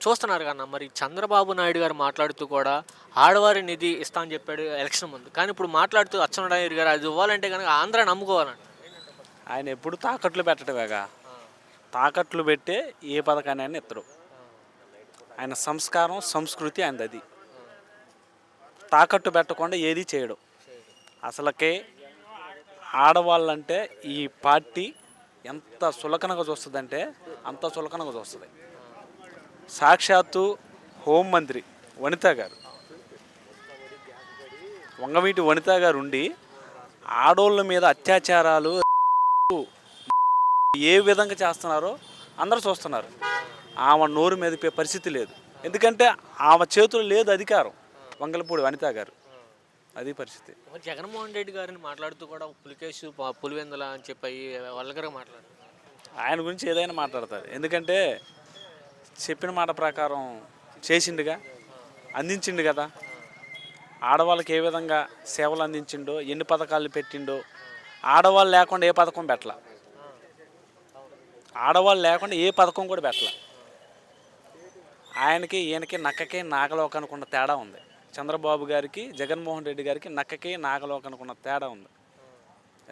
చూస్తున్నారు కన్నా మరి చంద్రబాబు నాయుడు గారు మాట్లాడుతూ కూడా ఆడవారి నిధి ఇస్తా అని చెప్పాడు ఎలక్షన్ ముందు. కానీ ఇప్పుడు మాట్లాడుతూ అచ్చెన్నాయుడు గారు అది ఇవ్వాలంటే కనుక ఆంధ్ర నమ్ముకోవాలంట. ఆయన ఎప్పుడు తాకట్లు పెట్టడమేగా. తాకట్లు పెట్టే ఏ పథకాన్ని ఆయన ఎత్తడు. ఆయన సంస్కారం సంస్కృతి ఆయనది అది. తాకట్టు పెట్టకుండా ఏది చేయడు. అసలుకే ఆడవాళ్ళంటే ఈ పార్టీ ఎంత చులకనగా చూస్తుందంటే అంత చులకనగా చూస్తుంది. సాక్షాత్తు హోంమంత్రి వనిత గారు, వంగవీటి వనిత గారు ఉండి ఆడోళ్ళ మీద అత్యాచారాలు ఏ విధంగా చేస్తున్నారో అందరూ చూస్తున్నారు. ఆమె నోరు మెదిపే పరిస్థితి లేదు. ఎందుకంటే ఆమె చేతులు లేదు అధికారం. వంగలపూడి వనిత గారు, అది పరిస్థితి. మరి జగన్మోహన్ రెడ్డి గారిని మాట్లాడుతూ కూడా పులికేసు పులివెందుల అని చెప్పి వల్గరగా మాట్లాడారు. ఆయన గురించి ఏదైనా మాట్లాడతారు. ఎందుకంటే చెప్పిన మాట ప్రకారం చేసిండుగా, అందించిండు కదా. ఆడవాళ్ళకి ఏ విధంగా సేవలు అందించిండో, ఎన్ని పథకాలు పెట్టిండో. ఆడవాళ్ళు లేకుండా ఏ పథకం పెట్టాల. ఆడవాళ్ళు లేకుండా ఏ పథకం కూడా పెట్టాల. ఆయనకి ఈయనకి నక్కకి నాగలోకానికి ఉన్న తేడా ఉంది. చంద్రబాబు గారికి జగన్మోహన్ రెడ్డి గారికి నక్కకి నాగలోకానికి ఉన్న తేడా ఉంది.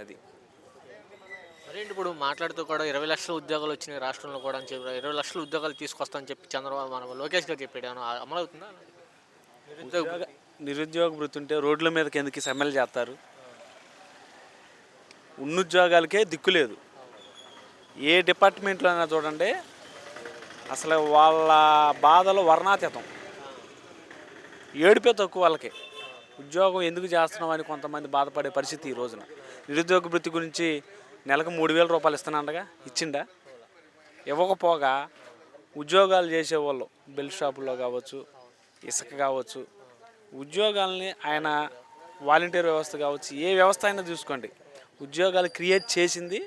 అది మరేంటి ఇప్పుడు మాట్లాడుతూ కూడా 20 లక్షల ఉద్యోగాలు వచ్చినాయి రాష్ట్రంలో కూడా అని చెప్పి 20 లక్షల ఉద్యోగాలు తీసుకొస్తామని చెప్పి చంద్రబాబు మన లోకేష్ గారు చెప్పాడు. అమలవుతుందా? నిరుద్యోగ వృత్తి ఉంటే రోడ్ల మీదకి ఎందుకు సమ్మెలు చేస్తారు? ఉన్నుద్యోగాలకే దిక్కు లేదు. ఏ డిపార్ట్మెంట్లో అయినా చూడండి, అసలు వాళ్ళ బాధలు వర్ణాతీతం. ఏడిపే తక్కువ వాళ్ళకి. ఉద్యోగం ఎందుకు చేస్తున్నామని కొంతమంది బాధపడే పరిస్థితి ఈ రోజున. నిరుద్యోగ వృత్తి గురించి నెలకు 3,000 రూపాయలు ఇస్తున్నాండగా, ఇచ్చిండా? ఇవ్వకపోగా ఉద్యోగాలు చేసేవాళ్ళు బెల్ట్ షాపుల్లో కావచ్చు, ఇసుక కావచ్చు, ఉద్యోగాలని ఆయన వాలంటీర్ వ్యవస్థ కావచ్చు, ఏ వ్యవస్థ అయినా చూసుకోండి, ఉద్యోగాలు క్రియేట్ చేసింది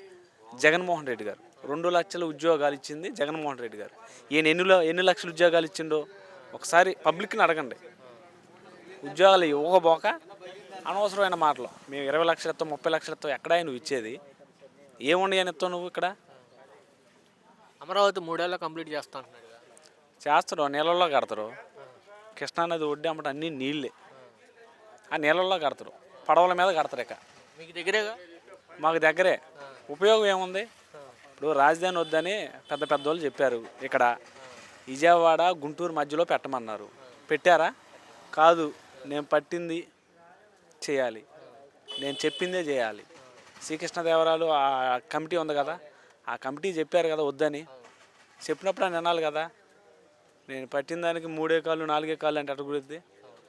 జగన్మోహన్ రెడ్డి గారు. 2 లక్షల ఉద్యోగాలు ఇచ్చింది జగన్మోహన్ రెడ్డి గారు. ఈయన ఎన్ని లక్షల ఉద్యోగాలు ఇచ్చిండో ఒకసారి పబ్లిక్ని అడగండి. ఉద్యోగాలు ఇవ్వకపోక అనవసరమైన మాటలు, మేము 20 లక్షలతో 30 లక్షలతో ఎక్కడా నువ్వు ఇచ్చేది? ఏముండి అని ఇస్తావు నువ్వు ఇక్కడ? అమరావతి 3 ఏళ్ళలో కంప్లీట్ చేస్తా అంటున్నాడు. చేస్తారు, నీళ్ళల్లో కడతారు. కృష్ణానది ఒడ్డు అమ్మట అన్నీ నీళ్ళే. ఆ నీళ్ళల్లో కడతారు, పడవల మీద కడతారు. ఇక మీకు దగ్గరేగా, మాకు దగ్గరే. ఉపయోగం ఏముంది? ఇప్పుడు రాజధాని వద్దని పెద్ద పెద్దోళ్ళు చెప్పారు. ఇక్కడ విజయవాడ గుంటూరు మధ్యలో పెట్టమన్నారు. పెట్టారా? కాదు, నేను పట్టింది చేయాలి, నేను చెప్పిందే చేయాలి. శ్రీకృష్ణదేవరాయలు ఆ కమిటీ ఉంది కదా, ఆ కమిటీ చెప్పారు కదా వద్దని. చెప్పినప్పుడు అని అనాలి కదా. నేను పట్టిన దానికి 3 కాళ్ళు 4 కాళ్ళు అంటే అటు గురించి